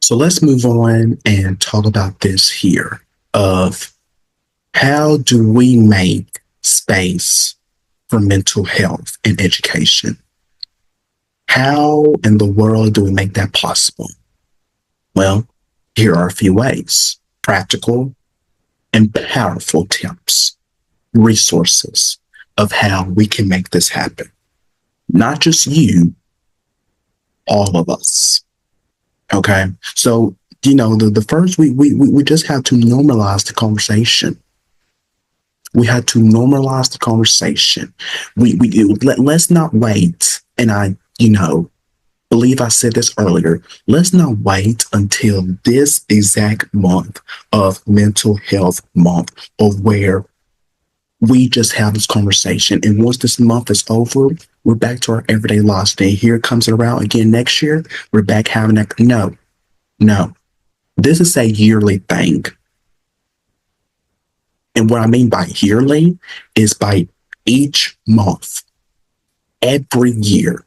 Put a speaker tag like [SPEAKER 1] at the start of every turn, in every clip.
[SPEAKER 1] So let's move on and talk about this here of how do we make space for mental health and education? How in the world do we make that possible? Well, here are a few ways: practical and powerful tips, resources of how we can make this happen. Not just you, all of us. Okay. So, the first we just have to normalize the conversation. We had to normalize the conversation. Let's not wait. And believe I said this earlier. Let's not wait until this exact month of mental health month, of where we just have this conversation. And once this month is over, we're back to our everyday lives. Then here comes it around again next year. We're back having that. No, no. This is a yearly thing. And what I mean by yearly is by each month, every year,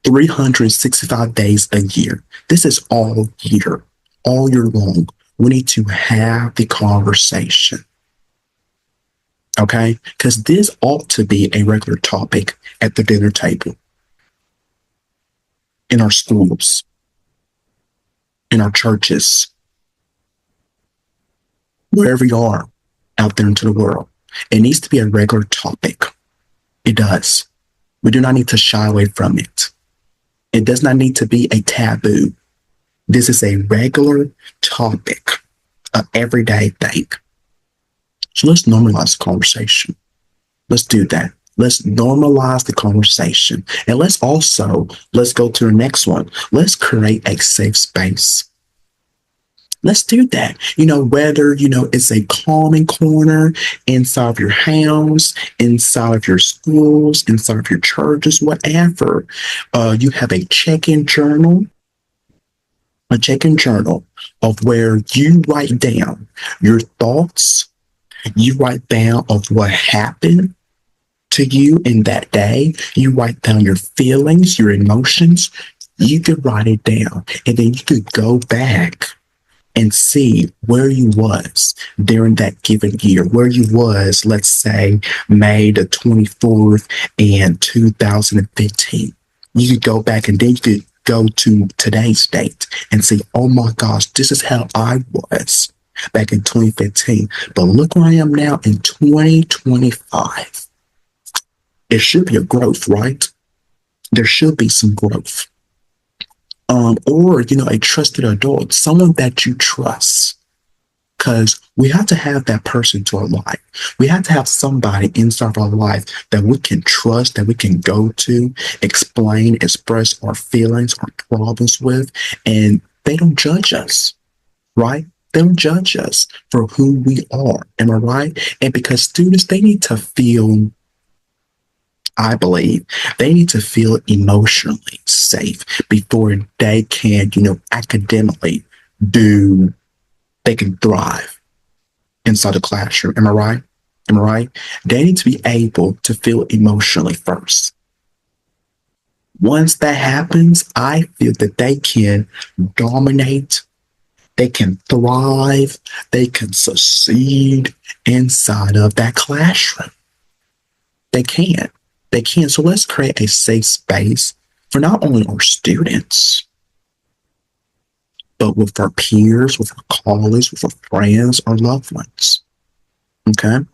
[SPEAKER 1] 365 days a year. This is all year long. We need to have the conversation. Okay? Because this ought to be a regular topic at the dinner table, in our schools, in our churches, wherever you are out there into the world. It needs to be a regular topic. It does. We do not need to shy away from it. It does not need to be a taboo. This is a regular topic, an everyday thing. So let's normalize the conversation. Let's do that. Let's normalize the conversation. And let's go to the next one. Let's create a safe space. Let's do that. Whether, it's a calming corner inside of your house, inside of your schools, inside of your churches, whatever. You have a check-in journal of where you write down your thoughts, you write down of what happened to you in that day, you write down your feelings, your emotions, you could write it down, and then you could go back and see where you was during that given year, where you was, let's say, May the 24th in 2015. You could go back and then you could go to today's date and say, oh my gosh, this is how I was back in 2015. But look where I am now in 2025. It should be a growth, right? There should be some growth. Or, a trusted adult, someone that you trust. Because we have to have that person to our life. We have to have somebody inside of our life that we can trust, that we can go to, express our feelings, our problems with, and they don't judge us, right? They don't judge us for who we are. Am I right? And because students, they need to feel, I believe they need to feel emotionally safe before they can, academically they can thrive inside the classroom. Am I right? Am I right? They need to be able to feel emotionally first. Once that happens, I feel that they can dominate, they can thrive, they can succeed inside of that classroom. They can. They can. So let's create a safe space for not only our students, but with our peers, with our colleagues, with our friends, our loved ones. Okay.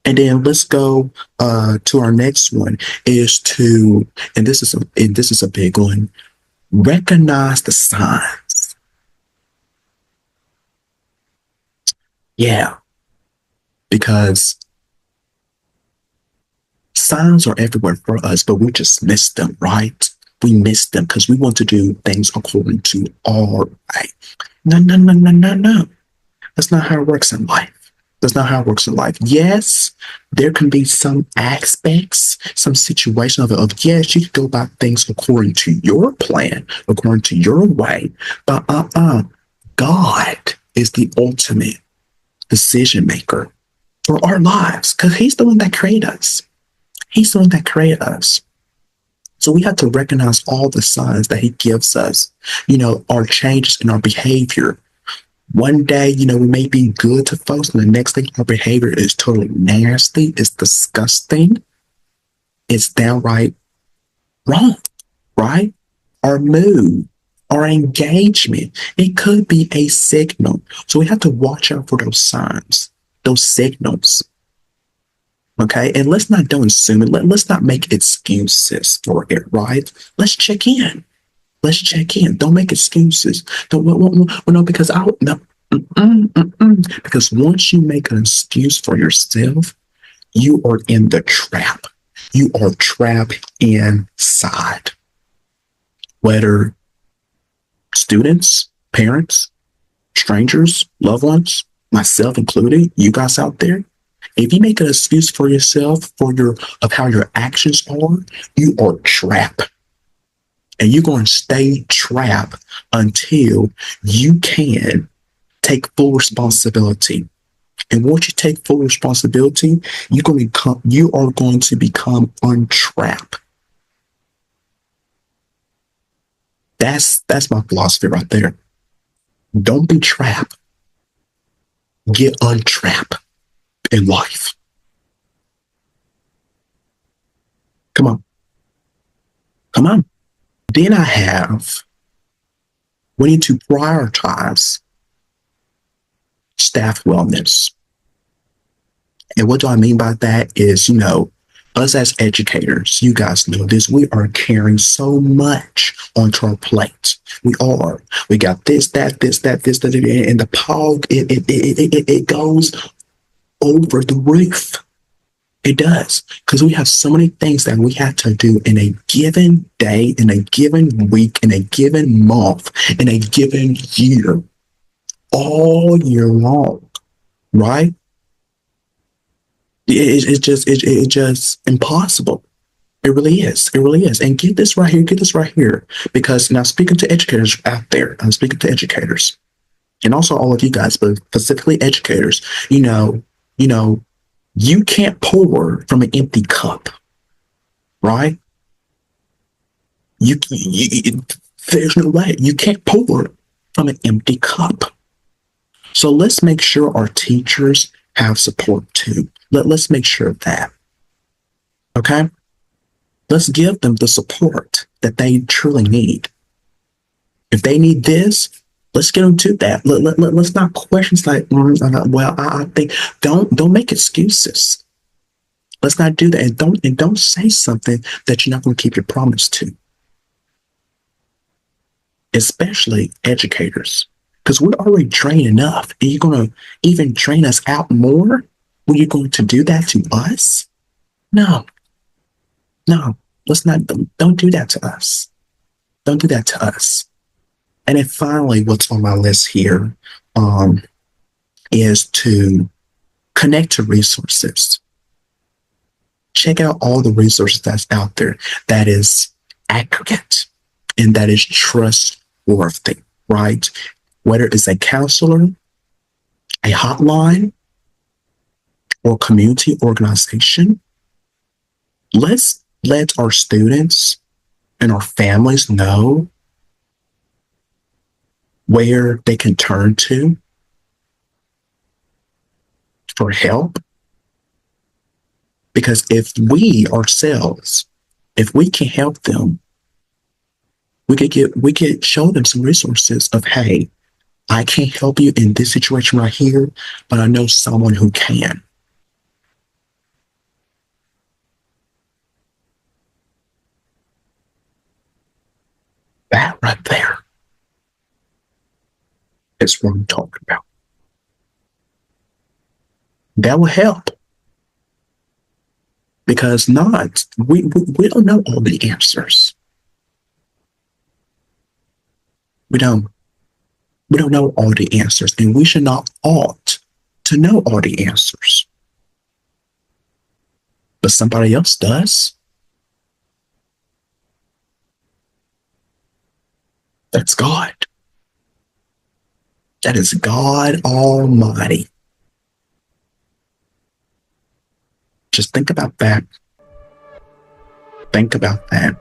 [SPEAKER 1] And then let's go to our next one and this is a big one. Recognize the signs. Yeah, because signs are everywhere for us, but we just miss them, right? We miss them because we want to do things according to our way. No, no, no, no, no, no. That's not how it works in life. That's not how it works in life. Yes, there can be some aspects, some situation of yes, you can go about things according to your plan, according to your way, but God is the ultimate decision maker for our lives because He's the one that created us. He's the one that created us. So we have to recognize all the signs that he gives us, our changes in our behavior. One day, we may be good to folks, and the next day our behavior is totally nasty, it's disgusting, it's downright wrong, right? Our mood, our engagement, it could be a signal. So we have to watch out for those signs, those signals. Okay. And don't assume it. Let's not make excuses for it, right? Let's check in. Let's check in. Don't make excuses. Don't, no, because I don't, no, because once you make an excuse for yourself, you are in the trap. You are trapped inside. Whether students, parents, strangers, loved ones, myself included, you guys out there, if you make an excuse for yourself of how your actions are, you are trapped. And you're going to stay trapped until you can take full responsibility. And once you take full responsibility, you are going to become untrapped. That's my philosophy right there. Don't be trapped. Get untrapped in life. Come on. Come on. Then we need to prioritize staff wellness. And what do I mean by that is, us as educators, you guys know this, we are carrying so much onto our plate. We are. We got this, that, and the pile, it goes over the roof. It does. Because we have so many things that we have to do in a given day, in a given week, in a given month, in a given year, all year long, right? It's just impossible. It really is. It really is. And get this right here. Because now speaking to educators out there, I'm speaking to educators and also all of you guys, but specifically educators, you can't pour from an empty cup, right? There's no way. You can't pour from an empty cup. So let's make sure our teachers have support too. Let's make sure of that. Okay? Let's give them the support that they truly need. If they need this, let's get them to that. Let's not question like, I think don't make excuses. Let's not do that. And don't say something that you're not going to keep your promise to. Especially educators. Because we're already drained enough. And you're going to even drain us out more? When you're going to do that to us? No. Let's not. Don't do that to us. Don't do that to us. And then finally, what's on my list here is to connect to resources. Check out all the resources that's out there that is accurate and that is trustworthy, right? Whether it's a counselor, a hotline, or community organization, let's let our students and our families know where they can turn to for help. Because if we ourselves, if we can help them, we could show them some resources of, hey, I can't help you in this situation right here, but I know someone who can. That right there is what I'm talking about. That will help. Because we don't know all the answers. We don't know all the answers, and we should not ought to know all the answers. But somebody else does. That's God. That is God Almighty. Just think about that. Think about that.